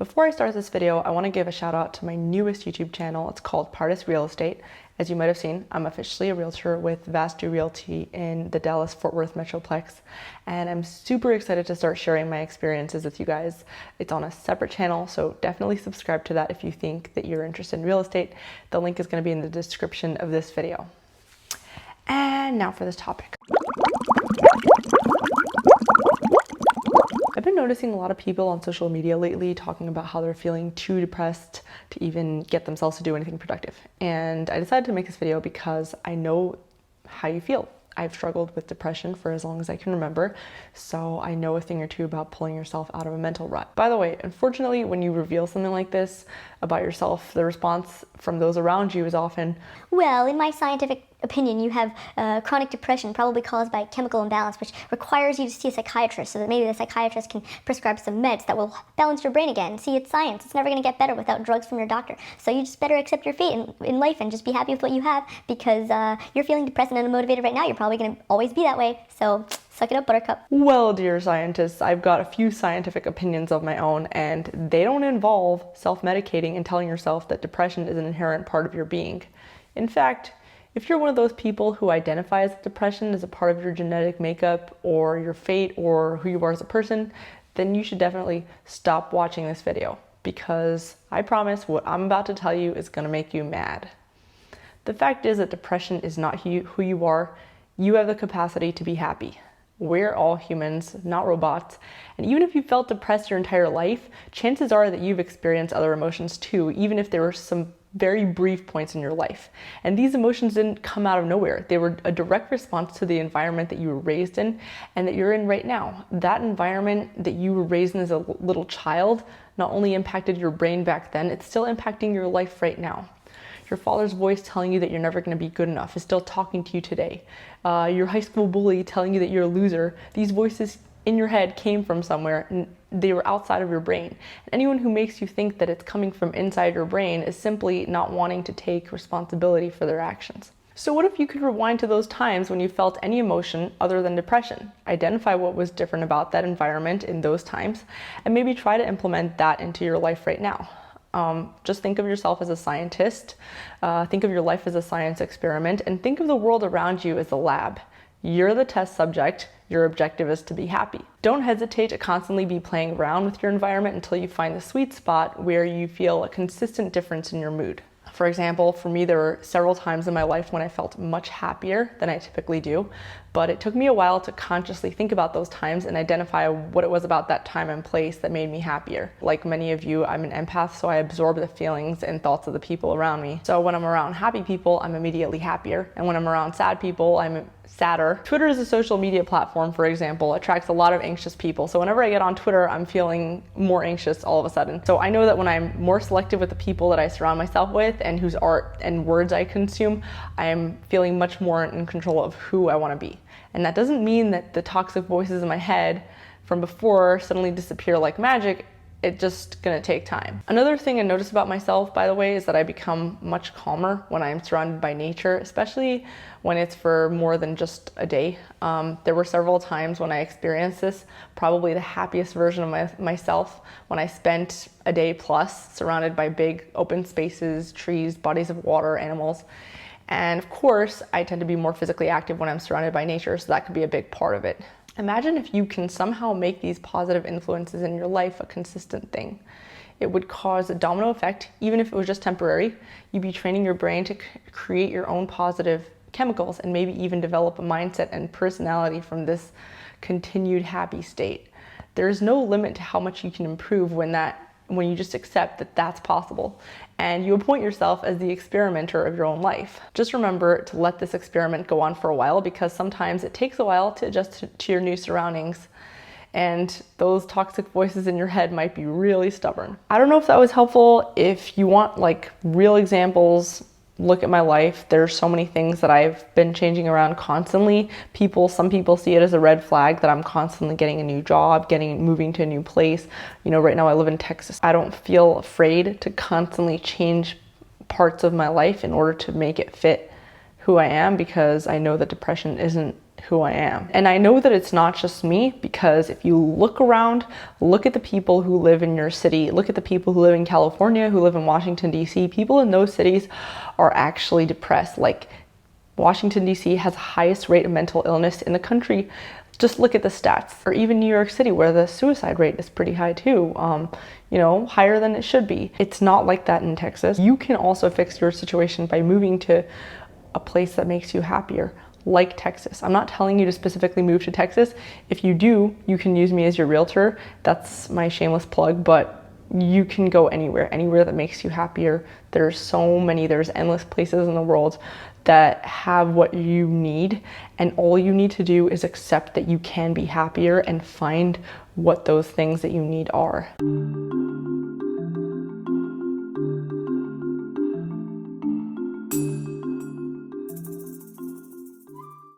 Before I start this video, I want to give a shout out to my newest YouTube channel. It's called Vastu Realty. As you might have seen, I'm officially a realtor with Vastu Realty in the Dallas-Fort Worth Metroplex, and I'm super excited to start sharing my experiences with you guys. It's on a separate channel, so definitely subscribe to that if you think that you're interested in real estate. The link is going to be in the description of this video. And now for this topic. I've been noticing a lot of people on social media lately talking about how they're feeling too depressed to even get themselves to do anything productive. And I decided to make this video because I know how you feel. I've struggled with depression for as long as I can remember, so I know a thing or two about pulling yourself out of a mental rut. By the way, unfortunately, when you reveal something like this about yourself, the response from those around you is often, well, in my scientific opinion, you have chronic depression probably caused by chemical imbalance, which requires you to see a psychiatrist so that maybe the psychiatrist can prescribe some meds that will balance your brain again. See, it's science. It's never going to get better without drugs from your doctor. So you just better accept your fate in life and just be happy with what you have, because you're feeling depressed and unmotivated right now. You're probably going to always be that way. So suck it up, buttercup. Well, dear scientists, I've got a few scientific opinions of my own, and they don't involve self-medicating and telling yourself that depression is an inherent part of your being. In fact, if you're one of those people who identifies depression as a part of your genetic makeup or your fate or who you are as a person, then you should definitely stop watching this video, because I promise what I'm about to tell you is going to make you mad. The fact is that depression is not who you are. You have the capacity to be happy. We're all humans, not robots. And even if you felt depressed your entire life, chances are that you've experienced other emotions too, even if there were some very brief points in your life. And these emotions didn't come out of nowhere. They were a direct response to the environment that you were raised in and that you're in right now. That environment that you were raised in as a little child not only impacted your brain back then, it's still impacting your life right now. Your father's voice telling you that you're never going to be good enough is still talking to you today. Your high school bully telling you that you're a loser. These voices in your head came from somewhere, and they were outside of your brain. And anyone who makes you think that it's coming from inside your brain is simply not wanting to take responsibility for their actions. So what if you could rewind to those times when you felt any emotion other than depression? Identify what was different about that environment in those times, and maybe try to implement that into your life right now. Just think of yourself as a scientist, think of your life as a science experiment, and think of the world around you as a lab. You're the test subject. Your objective is to be happy. Don't hesitate to constantly be playing around with your environment until you find the sweet spot where you feel a consistent difference in your mood. For example, for me, there were several times in my life when I felt much happier than I typically do, but it took me a while to consciously think about those times and identify what it was about that time and place that made me happier. Like many of you, I'm an empath, so I absorb the feelings and thoughts of the people around me. So when I'm around happy people, I'm immediately happier. And when I'm around sad people, I'm sadder. Twitter is a social media platform, for example, attracts a lot of anxious people. So whenever I get on Twitter, I'm feeling more anxious all of a sudden. So I know that when I'm more selective with the people that I surround myself with and whose art and words I consume, I'm feeling much more in control of who I want to be. And that doesn't mean that the toxic voices in my head from before suddenly disappear like magic. It's just gonna take time. Another thing I notice about myself, by the way, is that I become much calmer when I'm surrounded by nature, especially when it's for more than just a day. There were several times when I experienced this, probably the happiest version of myself when I spent a day plus surrounded by big open spaces, trees, bodies of water, animals. And of course, I tend to be more physically active when I'm surrounded by nature, so that could be a big part of it. Imagine if you can somehow make these positive influences in your life a consistent thing. It would cause a domino effect, even if it was just temporary. You'd be training your brain to create your own positive chemicals and maybe even develop a mindset and personality from this continued happy state. There's no limit to how much you can improve when you just accept that that's possible, and you appoint yourself as the experimenter of your own life. Just remember to let this experiment go on for a while, because sometimes it takes a while to adjust to your new surroundings, and those toxic voices in your head might be really stubborn. I don't know if that was helpful. If you want like real examples, look at my life. There's so many things that I've been changing around constantly. Some people see it as a red flag that I'm constantly getting a new job, moving to a new place. You know, right now I live in Texas. I don't feel afraid to constantly change parts of my life in order to make it fit who I am, because I know that depression isn't who I am. And I know that it's not just me, because if you look around, look at the people who live in your city, look at the people who live in California, who live in Washington, D.C. People in those cities are actually depressed. Like, Washington, D.C. has the highest rate of mental illness in the country. Just look at the stats. Or even New York City, where the suicide rate is pretty high too. You know, higher than it should be. It's not like that in Texas. You can also fix your situation by moving to a place that makes you happier, like Texas. I'm not telling you to specifically move to Texas. If you do, you can use me as your realtor. That's my shameless plug, but you can go anywhere that makes you happier. There's endless places in the world that have what you need, and all you need to do is accept that you can be happier and find what those things that you need are.